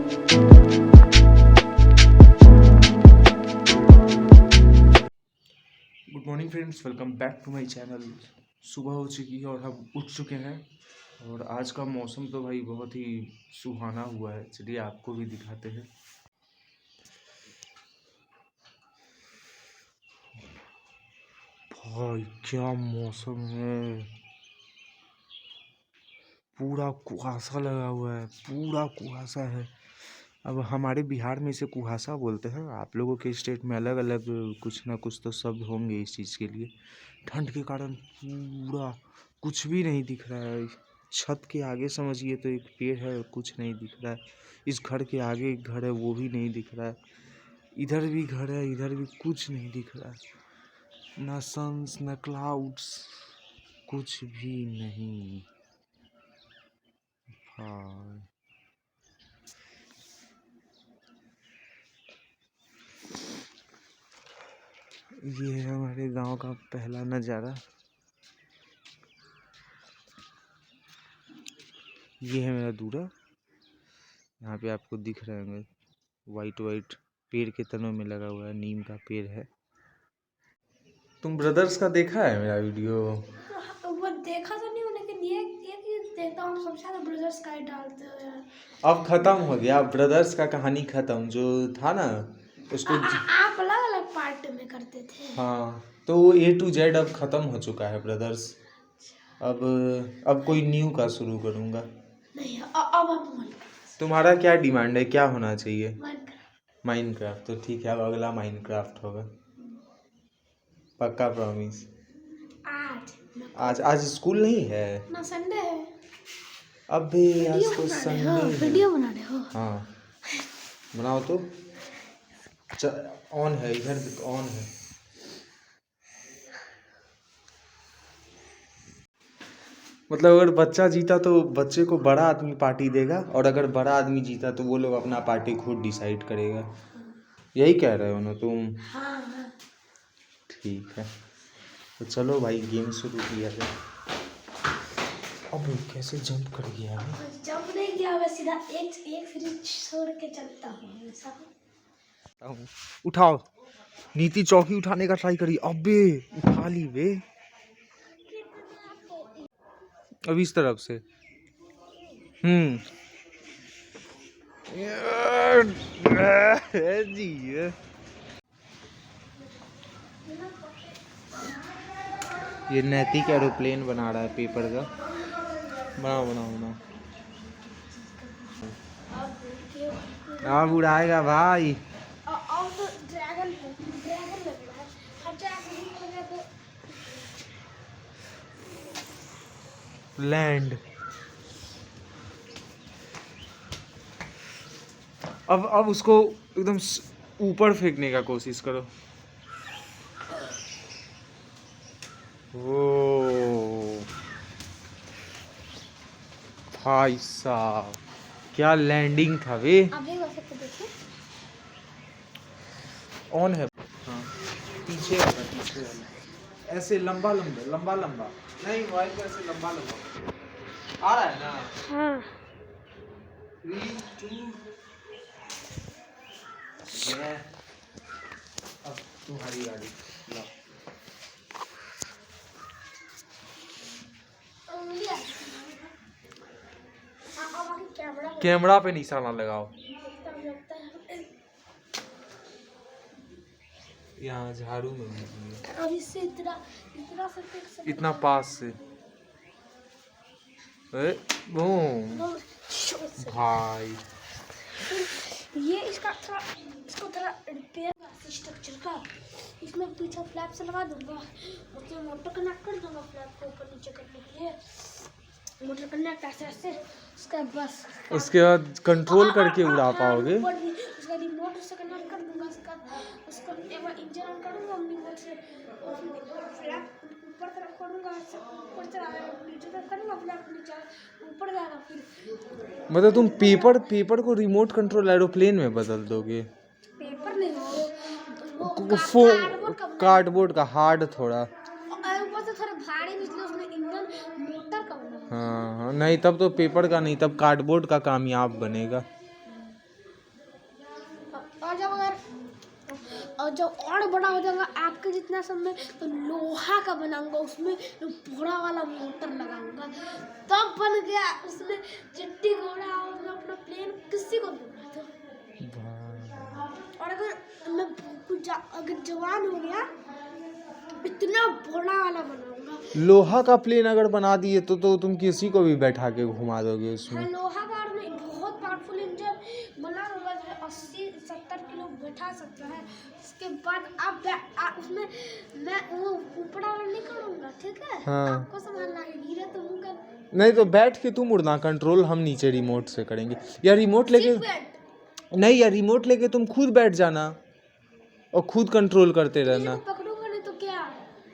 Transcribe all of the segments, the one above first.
Good morning friends, welcome back to my channel. सुबह हो चुकी है और हम उठ चुके हैं और आज का मौसम तो भाई बहुत ही सुहाना हुआ है। चलिए आपको भी दिखाते हैं। भाई क्या मौसम है, पूरा कुहासा लगा हुआ है, पूरा कुहासा है। अब हमारे बिहार में इसे कुहासा बोलते हैं, आप लोगों के स्टेट में अलग अलग कुछ ना कुछ तो शब्द होंगे इस चीज़ के लिए। ठंड के कारण पूरा कुछ भी नहीं दिख रहा है। छत के आगे समझिए तो एक पेड़ है, कुछ नहीं दिख रहा है। इस घर के आगे एक घर है, वो भी नहीं दिख रहा है। इधर भी घर है, इधर भी कुछ नहीं दिख रहा है। ना सन्स ना क्लाउड्स, कुछ भी नहीं। हाँ, ये है हमारे गांव का पहला नज़ारा। ये है मेरा दूल्हा। यहाँ पे आपको दिख रहे होंगे वाइट वाइट पेड़ के तनों में लगा हुआ है, नीम का पेड़ है। तुम ब्रदर्स का देखा है मेरा वीडियो? वो देखा तो नहीं हूँ, लेकिन ये देखता हूँ सब सारे ब्रदर्स का ही डालते हो यार। अब खत्म हो गया ब्रदर्स का, कहानी खत्म। जो था ना उसको आप अलग अलग पार्ट में करते थे। हाँ, तो वो A to Z अब खत्म हो चुका है ब्रदर्स। अब कोई न्यू का शुरू करूँगा। नहीं, अब हम तुम्हारा क्या डिमांड है, क्या होना चाहिए? माइनक्राफ्ट। माइनक्राफ्ट तो ठीक है, अब अगला माइनक्राफ्ट होगा, पक्का प्रॉमिस। आज स्कूल नहीं है ना, संडे है। अबे आज तो संडे है। वीडियो बना रहे हो? हाँ बनाओ तो। ऑन है, इधर ऑन है। मतलब अगर बच्चा जीता तो बच्चे को बड़ा आदमी पार्टी देगा, और अगर बड़ा आदमी जीता तो वो लोग अपना पार्टी खुद डिसाइड करेगा। यही कह रहे हो ना तुम? हाँ हाँ। ठीक है, तो चलो भाई गेम शुरू किया जाए। अब कैसे जंप कर गया है? जंप नहीं किया, मैं सीधा एक फ्रिज छोड़ के चलता हूँ। उठाओ, नीति चौकी उठाने का ट्राई करी। अबे उठा ली बे। अब इस तरफ से। जी ये नैतिक एरोप्लेन बना रहा है पेपर का। बनाओ बनाओ बनाओ। अब उड़ाएगा भाई। और तो ड्रैगन लग रहा है। हर ड्रैगन लैंड। अब उसको एकदम ऊपर फेंकने का कोशिश करो। ओ भाई साहब, क्या लैंडिंग था वे। ऑन है। हाँ पीछे वाला, पीछे वाला ऐसे लंबा लंबा लंबा लंबा नहीं, मोबाइल को ऐसे लंबा लंबा आ रहा है ना। हाँ। 3 2 अब तुम्हारी गाड़ी ला। कैमरा पे निशाना लगाओ। यहाँ झाड़ू में भी अब इससे इतना पास से। बूम भाई। ये इसको थोड़ा रिपेयर स्ट्रक्चर का, इसमें पीछे फ्लैप से लगा दूंगा, उसमें मोटर कनेक्ट कर दूंगा फ्लैप को ऊपर नीचे करने के लिए। मोटर कनेक्ट ऐसे ऐसे, उसका बस उसके बाद कंट्रोल करके उड़ा पाओगे। उसका रिमोट से कनेक्ट कर दूंगा, उसको एक बार इंजन ऑन करूंगा रिमोट से, फ्लैप ऊपर तरफ करूंगा, ऊपर तरफ नीचे तरफ करूंगा, फ्लैप नीचे ऊपर जाएगा। फिर मतलब तुम पेपर को रिमोट कंट्रोल एरोप्लेन में बदल दोगे? पेपर नहीं कार्डबोर्ड का हार्ड थोड़ा। ऊपर से थोड़ा भारी, इसलिए उसमें इंजन मोटर का बना। हाँ हाँ, नहीं तब तो पेपर का नहीं, तब कार्डबोर्ड का कामयाब बनेगा। और जब और बड़ा हो जाएगा आपके जितना सब में तो लोहा का बनाऊंगा, उसमें बड़ा वाला मोटर लगाऊंगा, तब बन गया उसमें चिट्टी घोड़ा और मैं अपना प्लेन किसी को दूंगा तो। और अगर मैं अगर जवान हो गया इतना बड़ा वाला बनाऊंगा। लोहा का प्लेन अगर बना दिए तो तुम किसी को भी बैठा के घुमा दोगे उसमें। हाँ, लोहा का और मैं बहुत पावरफुल इंजन बना लूंगा जो 80-70 किलो बैठा सकता है। उसके बाद आप उसमें मैं वो ऊपर वाला नहीं करूँगा, ठीक है? हाँ। आपको संभालना है, गिरे तो मुँह का नहीं तो बैठ के तुम उड़ना, कंट्रोल हम नीचे रिमोट से करेंगे। या रिमोट लेके नहीं, या रिमोट लेके तुम खुद बैठ जाना और खुद कंट्रोल करते रहना। पकड़ूंगा नहीं तो क्या?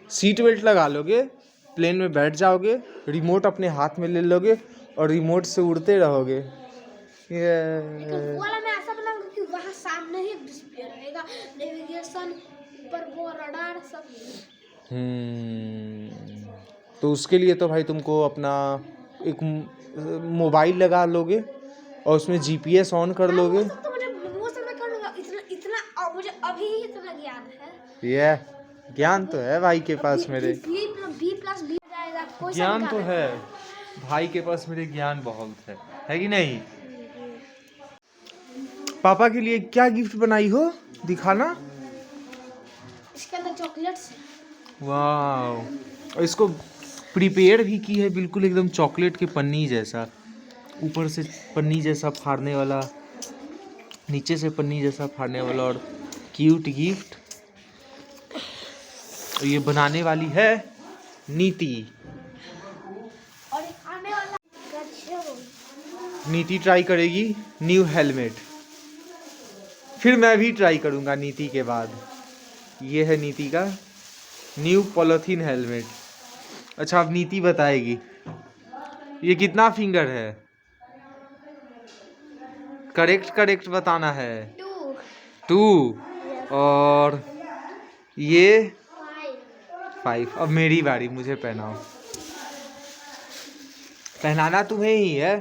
सीट बेल्ट लगा लोगे, प्लेन में बैठ जाओगे, रिमोट अपने हाथ में ले लोगे और रिमोट से उड़ते रहोगे। वो वाला मैं ऐसा बनाऊंगा कि वहाँ सामने ही डिस्प्ले रहेगा, नेविगेशन, ऊपर वो रडार सब। तो उसके लिए तो भाई तुमको अपना एक मोबाइल लगा लोगे और उसमें जीपीएस ऑन कर लोगे। तो मुझे वो सब मैं कर लूंगा, इतना मुझे अभी ही इतना ज्ञान है। ये ज्ञान तो है भाई के पास मेरे, B+B जाएगा, कोई ज्ञान तो है भाई के पास मेरे, ज्ञान बहुत है कि नहीं? पापा के लिए क्या गिफ्ट बनाई हो, दिखाना। इसके अंदर चॉकलेट्स है। वाह, और इसको प्रिपेयर भी की है बिल्कुल एकदम चॉकलेट के पन्नी जैसा, ऊपर से पन्नी जैसा फाड़ने वाला, नीचे से पन्नी जैसा फाड़ने वाला, और क्यूट गिफ्ट। ये बनाने वाली है नीति। और आने वाला नीति ट्राई करेगी न्यू हेलमेट, फिर मैं भी ट्राई करूंगा नीति के बाद। ये है नीति का न्यू पॉलीथीन हेलमेट। अच्छा, अब नीति बताएगी ये कितना फिंगर है, करेक्ट बताना है। 2 और ये 5। अब मेरी बारी, मुझे पहनाओ। पहनाना तुम्हें ही है।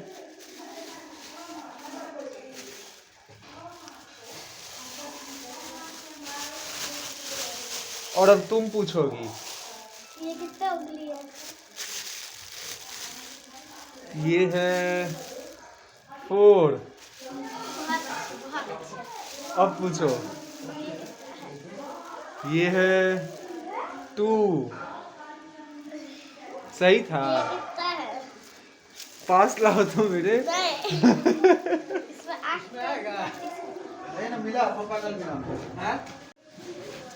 और अब तुम पूछोगी। ये कितना उंगली है? ये है 4। अब पूछो। ये है 2। सही था। कितना है? पास लाओ तो मेरे। इसमें 8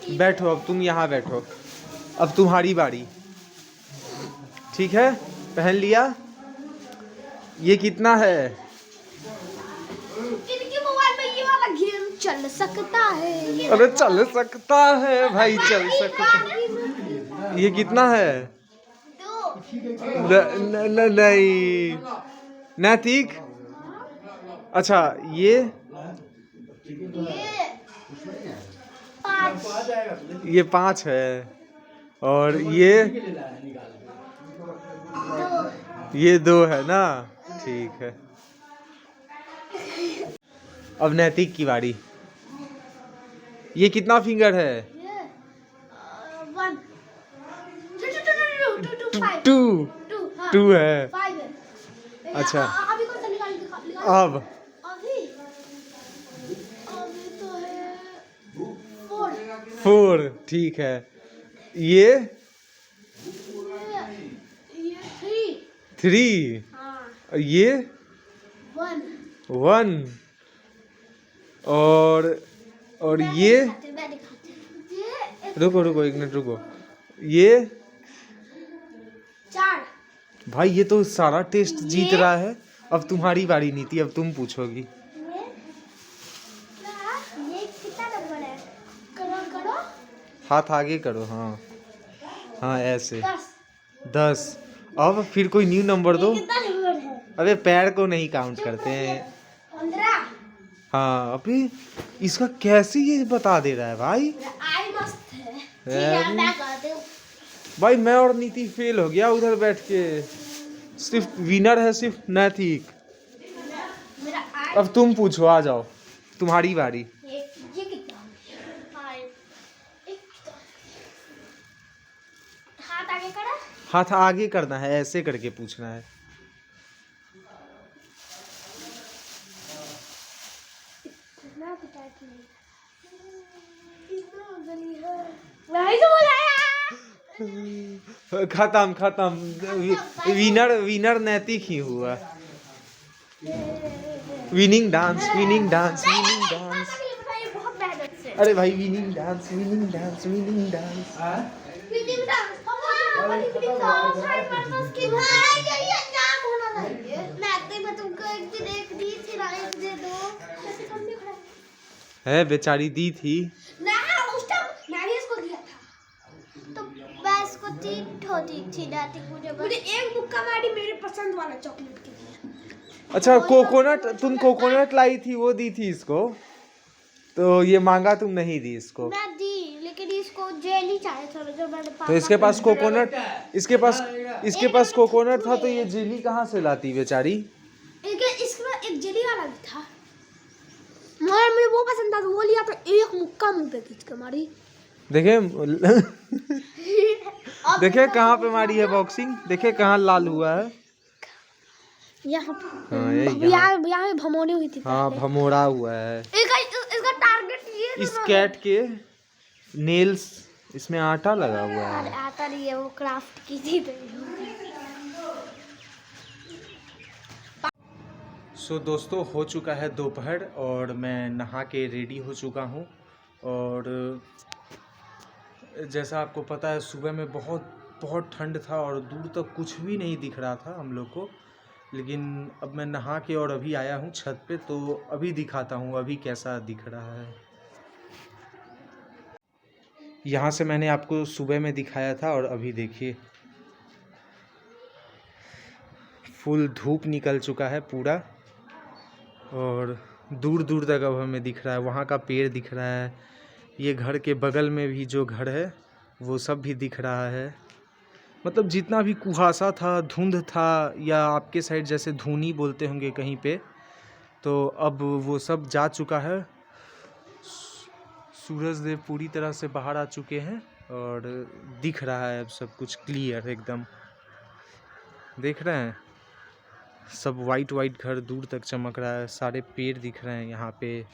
बैठो, अब तुम यहाँ बैठो, अब तुम्हारी बारी। ठीक है, पहन लिया। ये कितना है? इनके मोबाइल में ये वाला गेम चल सकता है। अरे चल सकता है भाई, चल सकता है। ये कितना है? 2। नहीं नैतिक। अच्छा, ये 5 है, और ये 2 है ना। ठीक है, अब नैतिक की बारी। ये कितना फिंगर है? 1 2 हाँ, 2 है। 5 है। अच्छा, अभी कौन सा निकाल अब अभी तो है 4। ठीक है, ये 3। हाँ, और ये 1। और ये रुको 1 मिनट रुको। ये 4। भाई ये तो सारा टेस्ट जीत रहा है। अब तुम्हारी बारी नीति, अब तुम पूछोगी। ये कितना नंबर है? करो हाथ आगे करो। हाँ ऐसे 10। 10। अब फिर कोई न्यू नंबर दो। कितना नंबर है? अबे पैर को नहीं काउंट करते हैं। 15। हाँ, अभी इसका कैसे ये बता दे रहा है भाई। आई मस्त है। ठीक है, मैं करती हूँ। भाई मैं और नीति फेल हो गया उधर बैठ के। सिर्फ विनर है सिर्फ नैतिक। मेरा आई अब तुम पूछो, आ जाओ, तुम्हारी बारी। ये कितना? हाथ आगे करना है, ऐसे करके पूछना है। खत्म खत्म, विनर नैतिक ही हुआ। Winning dance, winning dance, winning dance. बहुत मेहनत से। अरे भाई winning dance, winning dance, winning dance. है बेचारी दी थी ना, उस टाइम मैंने इसको दिया था तो मैं इसको मुझे एक मुक्का मारी मेरे पसंद वाला चॉकलेट के लिए। अच्छा कोकोनट, तुम कोकोनट लाई थी वो दी थी इसको, तो ये मांगा तुम नहीं दी इसको। मैं दी, लेकिन इसको जेली चाहिए था जो मैंने तो इसके पास कोकोनट, इसके पास कोकोनट था तो ये जेली कहाँ से लाती बेचारी। इसमें एक जेली वाला भी था मगर मुझे वो पसंद था तो वो लिया, तो एक मुक्का मुंह पे खींच के मारी। देखे देखे कहाँ पे मारी है बॉक्सिंग, देखे कहाँ लाल हुआ है। यहाँ भमोड़ी हुई थी। हाँ भमोड़ा हुआ है। इसका टारगेट ये इस कैट के नेल्स, इसमें आटा लगा हुआ है। आटा नहीं है, वो क्राफ्ट की थी। सो दोस्तों हो चुका है दोपहर और मैं नहा के रेडी हो चुका हूँ। और जैसा आपको पता है सुबह में बहुत ठंड था और दूर तक कुछ भी नहीं दिख रहा था हम लोग को, लेकिन अब मैं नहा के और अभी आया हूँ छत पे, तो अभी दिखाता हूँ अभी कैसा दिख रहा है। यहाँ से मैंने आपको सुबह में दिखाया था और अभी देखिए फुल धूप निकल चुका है पूरा और दूर दूर तक अब हमें दिख रहा है। वहाँ का पेड़ दिख रहा है, ये घर के बगल में भी जो घर है वो सब भी दिख रहा है। मतलब जितना भी कुहासा था, धुंध था, या आपके साइड जैसे धुनी बोलते होंगे कहीं पे, तो अब वो सब जा चुका है। सूरज देव पूरी तरह से बाहर आ चुके हैं और दिख रहा है अब सब कुछ क्लियर एकदम। देख रहे हैं सब वाइट वाइट घर दूर तक चमक रहा है, सारे पेड़ दिख रहे हैं यहाँ पे।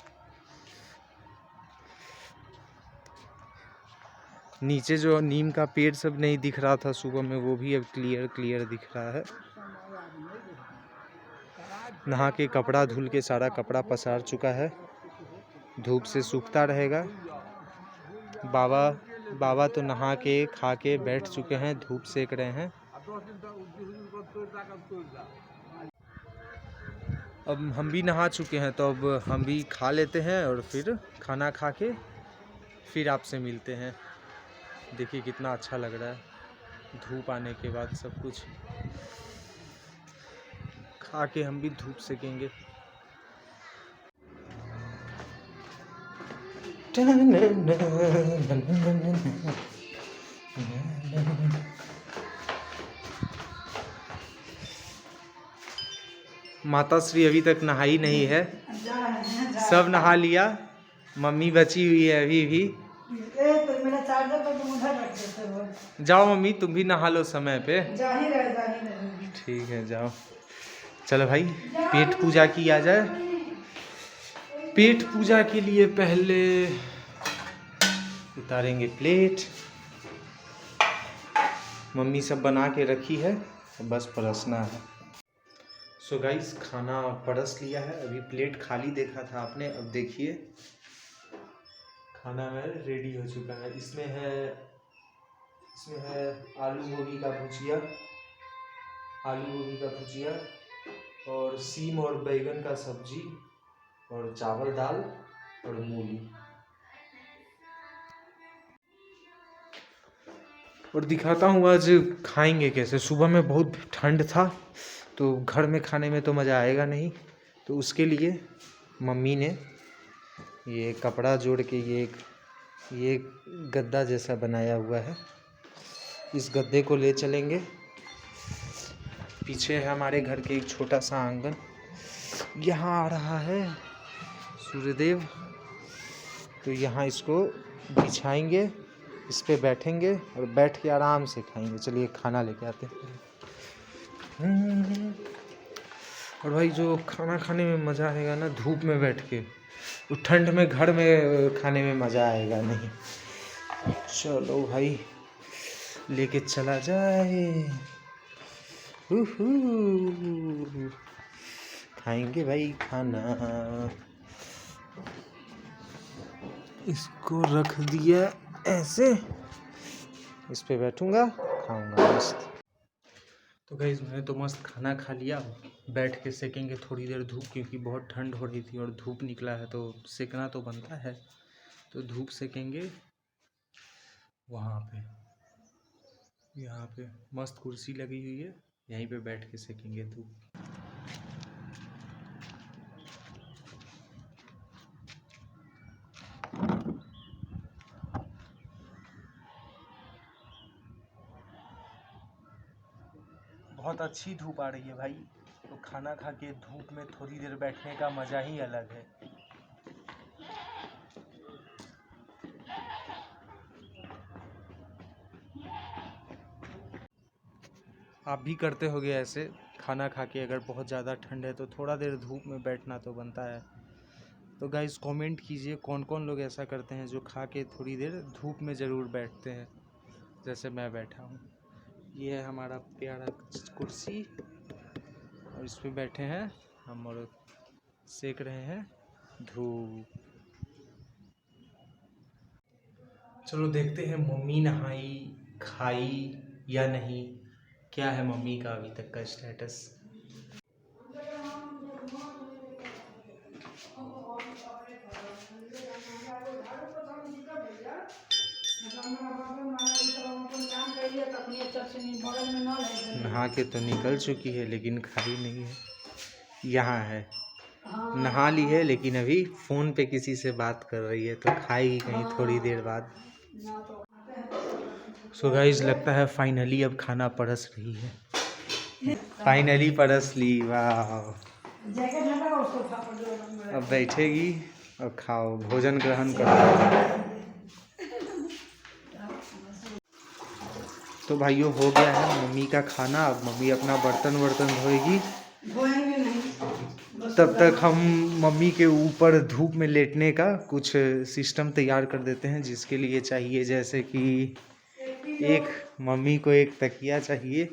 नीचे जो नीम का पेड़ सब नहीं दिख रहा था सुबह में, वो भी अब क्लियर दिख रहा है। नहा के कपड़ा धुल के सारा कपड़ा पसार चुका है, धूप से सूखता रहेगा। बाबा तो नहा के खा के बैठ चुके हैं, धूप सेक रहे हैं। अब हम भी नहा चुके हैं तो अब हम भी खा लेते हैं और फिर खाना खा के फिर आपसे मिलते हैं। देखिए कितना अच्छा लग रहा है धूप आने के बाद, सब कुछ खा के हम भी धूप सेकेंगे। माता श्री अभी तक नहाई नहीं है, सब नहा लिया, मम्मी बची हुई है अभी भी। जाओ मम्मी तुम भी नहा लो समय पे। ठीक है जाओ। चलो भाई पेट पूजा किया जाए। पेट पूजा के लिए पहले उतारेंगे प्लेट, मम्मी सब बना के रखी है, बस परसना है। सो गाइस खाना परस लिया है, अभी प्लेट खाली देखा था आपने, अब देखिए खाना में रेडी हो चुका है। इसमें है आलू गोभी का भुजिया और सीम और बैगन का सब्जी और चावल दाल और मूली। और दिखाता हूँ आज खाएंगे कैसे। सुबह में बहुत ठंड था तो घर में खाने में तो मज़ा आएगा नहीं, तो उसके लिए मम्मी ने ये कपड़ा जोड़ के ये गद्दा जैसा बनाया हुआ है, इस गद्दे को ले चलेंगे। पीछे है हमारे घर के एक छोटा सा आंगन, यहाँ आ रहा है सूर्यदेव, तो यहाँ इसको बिछाएंगे इस पे बैठेंगे और बैठ के आराम से खाएंगे। चलिए खाना लेके आते हैं। और भाई जो खाना खाने में मज़ा आएगा ना धूप में बैठ के, वो ठंड में घर में खाने में मज़ा आएगा नहीं। चलो भाई लेके चला जाए। खाएंगे भाई खाना। इसको रख दिया ऐसे, इस पे बैठूंगा खाऊंगा मस्त। तो गाइस मैंने तो मस्त खाना खा लिया। बैठ के सेकेंगे थोड़ी देर धूप, क्योंकि बहुत ठंड हो रही थी और धूप निकला है तो सेकना तो बनता है। तो धूप सेकेंगे वहाँ पे, यहाँ पे मस्त कुर्सी लगी हुई है, यहीं पे बैठ के सेकेंगे धूप। बहुत अच्छी धूप आ रही है भाई, तो खाना खा के धूप में थोड़ी देर बैठने का मज़ा ही अलग है। आप भी करते होगे ऐसे खाना खा के, अगर बहुत ज़्यादा ठंड है तो थोड़ा देर धूप में बैठना तो बनता है। तो गाइस कमेंट कीजिए कौन कौन लोग ऐसा करते हैं जो खा के थोड़ी देर धूप में ज़रूर बैठते हैं, जैसे मैं बैठा हूँ। ये है हमारा प्यारा कुर्सी और इस पे बैठे हैं हम और सेक रहे हैं धूप। चलो देखते हैं मम्मी नहाई खाई या नहीं, क्या है मम्मी का अभी तक का स्टेटस। नहा के तो निकल चुकी है लेकिन खाई नहीं है, यहाँ है। नहा ली है लेकिन अभी फ़ोन पे किसी से बात कर रही है, तो खाएगी कहीं थोड़ी देर बाद। सो गाइस लगता है फाइनली अब खाना परस रही है। फाइनली परस ली, वाह। अब बैठेगी और खाओ, भोजन ग्रहण करो। तो भाइयों हो गया है मम्मी का खाना। अब मम्मी अपना बर्तन धोएगी, तब तक हम मम्मी के ऊपर धूप में लेटने का कुछ सिस्टम तैयार कर देते हैं, जिसके लिए चाहिए जैसे कि एक मम्मी को एक तकिया चाहिए,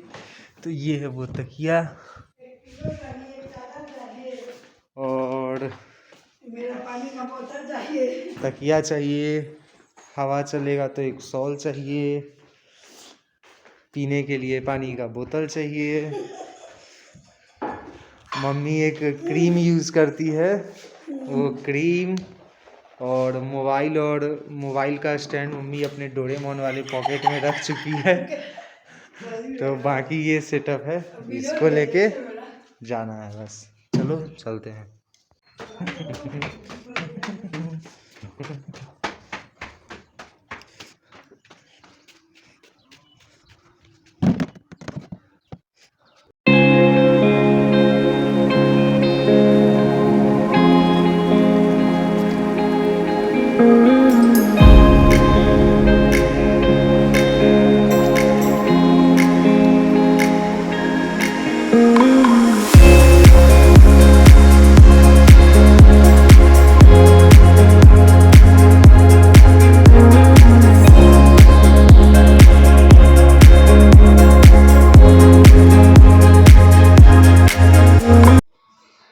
तो ये है वो तकिया। और तकिया चाहिए, हवा चलेगा तो एक शॉल चाहिए, पीने के लिए पानी का बोतल चाहिए। मम्मी एक क्रीम यूज़ करती है, वो क्रीम। और मोबाइल का स्टैंड मम्मी अपने डोरेमोन वाले पॉकेट में रख चुकी है। तो बाकी ये सेटअप है, इसको लेके जाना है बस। चलो चलते हैं।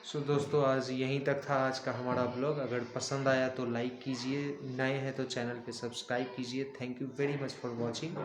सो दोस्तों आज यहीं तक था आज का हमारा ब्लॉग। अगर पसंद आया तो लाइक कीजिए, नए हैं तो चैनल पे सब्सक्राइब कीजिए। Thank you very much for watching.